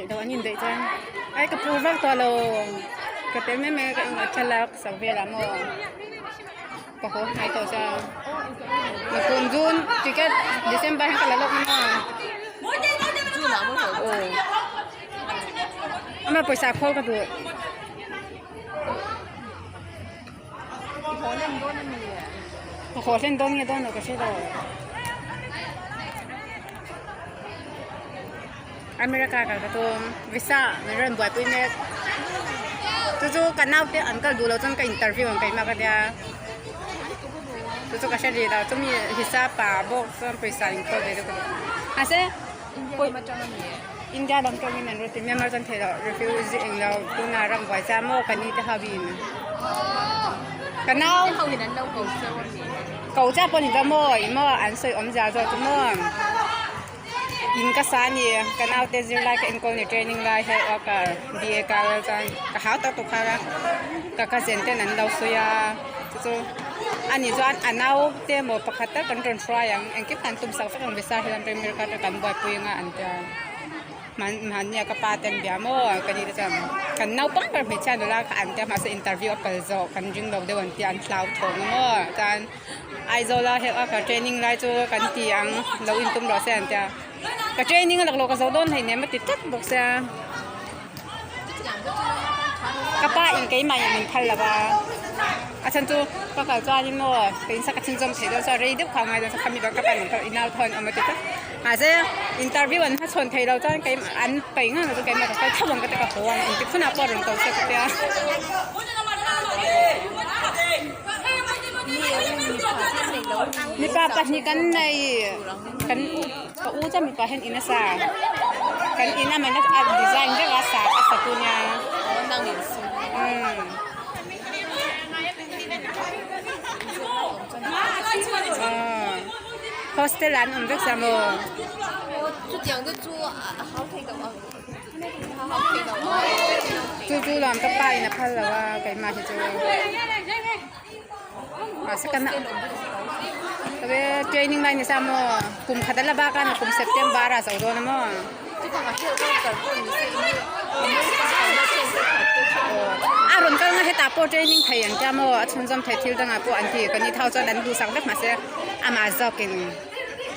đợi đâu anh nhìn đợi cho ai cái phù vác to lô cái tên mấy cái chân lạc sầu về làm mò có khổ hai tổ sao mà cùng June chỉ cái December hay cái là lúc mà June là mới hồi mà पैसा khô cái đượcขอเส้นต้นเนี่ยต้นเราก็ใช่ต่ออเมริกากับตัววีซ่ามันเริ่มบ่อยปีนี้จู่ๆกันน่าเดี๋ยวอันก็ดูเราจนก็อินเตอร์วิวกันมากันเดียจู่ๆก็ใช่ดีเราจะมีวีซ่าป่าบอกส่วนบริษัทอินโคเดอร์ก็อาเซ่อินเดียลองก็มีนั่นรู้ที่เมียมาจนเทเรา refuse เองเราตัวน่ารังไว้จ้าโมกันนี่จะหาวินกันน่า後面人都夠少狗家幫你做麼？伊麼按水我們家做做麼？因個啥呢？跟奧德斯來個因個你 training 來係我個第個個個好多都開啦，個現在能到水啊，就อันนี้就อันเอาเดี๋ยว麼ประคัตกันจนฟรายอย่างอันคิดกันตุ้มสักสักอย่างภาษาที่ทำเป็นอเมริกาจะกันบ่อยปุยงอ่ะอันเดียวมันเนี่ยก็ปาเต็มเบียมั้งกันนี่จะกันน่าปังกันไม่ใช่ดูแลกันเดี๋ยวมาอินเตอร์วิวกับโจกันจึงเราเดี๋ยววันที่อันคลาวด์ถงมั้งกันไอโซล่าเฮว่ากับเทรนนิ่งไล่จูกันที่อังเราอินตุ้มเราเสียนเดียวกับเทรนนิ่งหลักๆก็โซโดนให้เนี่ยมันติดตัดบอกเสียกับป้าอินเกย์มาอย่างพันละบ้าอาจารย์จูก็เขาจ้านี่มั้งเป็นสักชิ้นจอมเสียด้วยจะรีดความหมายจะคำมีแบบกับเป็นอินเอาทอนเอามาติดตัดอาจจะอินเตอร์วิววันถ้าชนไทยเราจะเกย์อันไปงั้นเราจะเกย์มาแต่ถ้าวันก็จะกับหัวอินที่คุณอาปอร์นตัวเสียเดียวมีปลาปัดนี่กันในกันก็อู้จะมีปลาเห็นอินซ่ากันอินน่ะมันน่าจะดีไซน์เรื่องอาสาสักุญญาโฮสเทลร้านอุ่นเล็กสามโม就讲个猪好睇的哦好睇的哦จู่ๆลำตะไปนะพันแล้วว่าไก่มาที่จู่สักกันนะแต่ว่าเทรนนิ่งไลน์นี่สามโมคุมขัดละบ้ากันคุมเซปเทมบาร์สาวโดนนะโมอารมณ์ก็ให้ตาโปรเทรนนิ่งไทยอย่างจ้าโมชนจอมไทยทิลตั้งแต่โปรอันที่กันนี่เท่าจนนั้นดูสักเล็กมาเสียอามาจอกกิน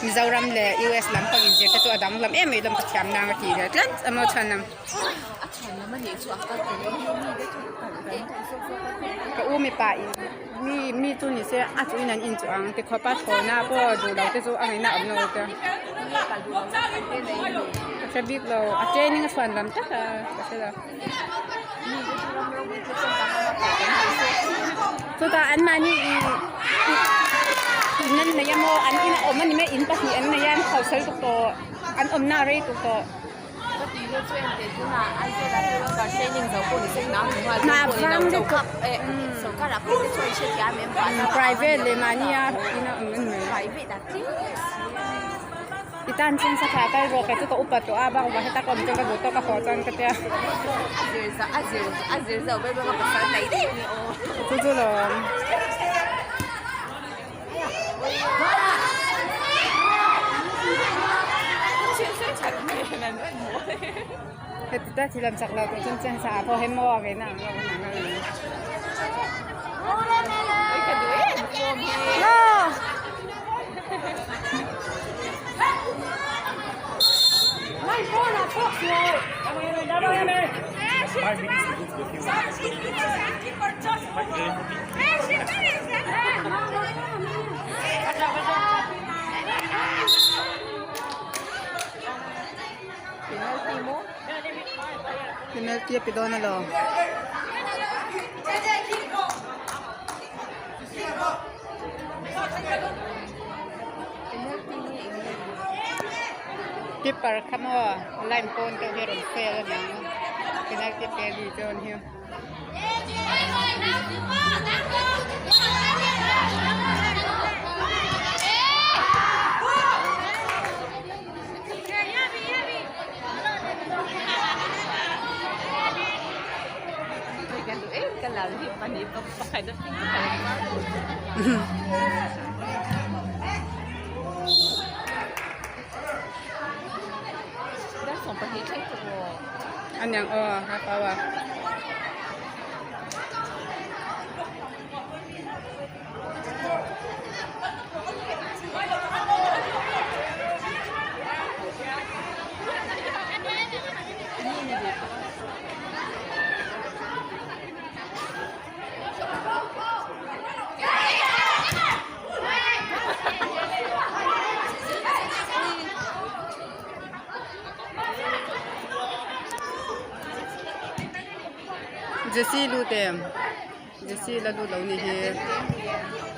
มิจารามเลย US ลำปังอินเจตตัวดังลำเอ็มลำปักยามนางที่เด็ดลั่นอโมชันน้ำก็อู้มีป่าอินมีจุนี่เสียอาจุนันอินจุอังแต่ขอป้าโชว์หน้าก็ดูเราจะจูอังให้หน้าอันโน้ตก็จะบิ๊กเราเจนี่ก็ส่วนลำจักก็ใช่แล้วสุดท้ายอันมานี่นั่นนายโมอันนี้นะอมมันนี่ไม่อินปัสนี่อันนายนเขาใช้ตัวอันอมหน้าเรตุตัวมาฟังดูกับprivate เลยมาเนี่ยที่น่าเงินเลยอีตันเช่นสถาบันโรคแต่ตัวอุปตัวอาบ้างว่าให้ตากลมจนกระดูกตัวกระโหจนกระเทียจู่ๆเลยเฮ็ดได้ที่ลำจากเราตัวจนเจนสาพอให้มอกเลยนะเราหนังอะไรไม่พอละพวกเราได้ไหมpenalty pe doon na lo keeper kamo line pon ka meron fail na penalty pe di doon hiyo làm gì mà niệm không phải nóได้ส่งประเทศใช่ตัว อันยังครับเอาว่าเจสซี่รู้เต็มเจสซี่แล้วรู้เรานี่เฮ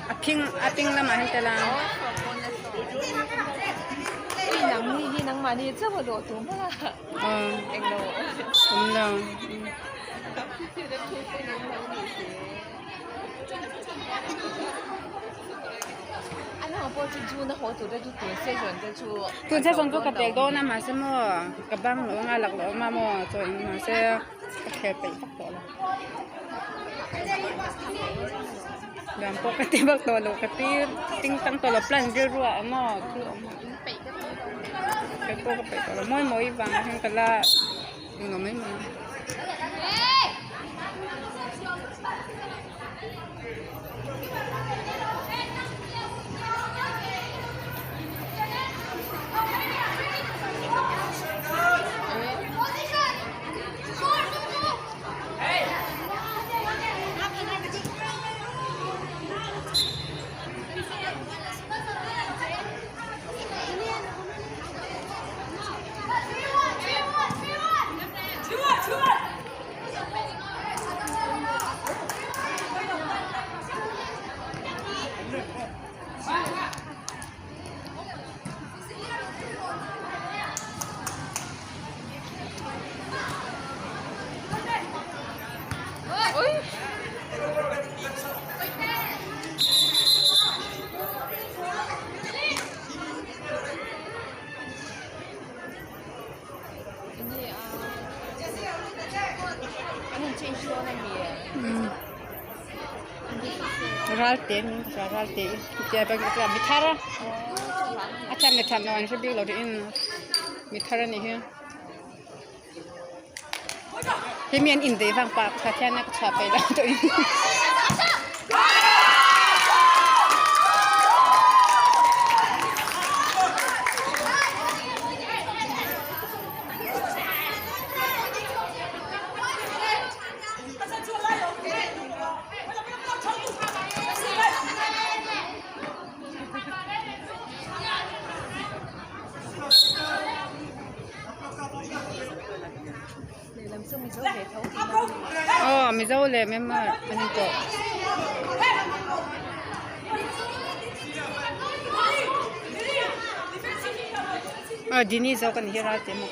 อพิงละมาให้แต่ละ一能把你这么多多吗？应该ผมเรา那我报进猪那火土的就点些人的猪。คุณใช้ส่วนตัวกับเด็กโดนนะมาใช่มั้ยกับบ้างหรือว่าหลักหรือมาหมอตัวเองมาใช่แค่ไปพักตัวละเดี๋ยวปกติพักตัวลูกกับพี่ติ้งตั้งตัวละปลันรัวๆหม้อคือไปตัวก็ไปตัวละม้อยๆวางให้กันละยังไม่มาRalte, dia bagi mitara. Acha mitara no anse bi lo de in mitara ni he. He mian in de wang pa kha thian na cha pe la to in. Mình dâu lệ em mà anh có Dini dâu cần hirar thế mà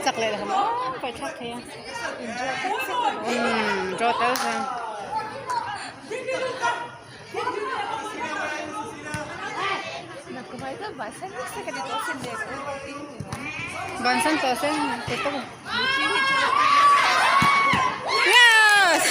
chắc lại là không phải chắc thế cho tới sao bạn sẵn tổ sẽ tiếp tục yes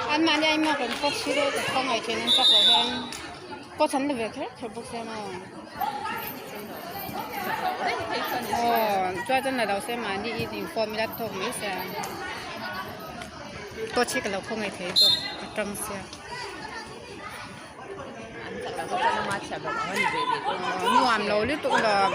anh mà anh mà còn có xíu thôi, không ngày trên anh chắc là hơn có sẵn được việc hết, thôi bốc xe mà cho chân là đầu xe mà đi thì formula thôi mấy xe có chiếc là không ngày thấy được trong xe ngoạm lâu liên tục là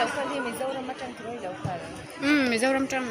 đầu phần thì mình dâu nó mất trăng thứ đầu phần Mì dâu 500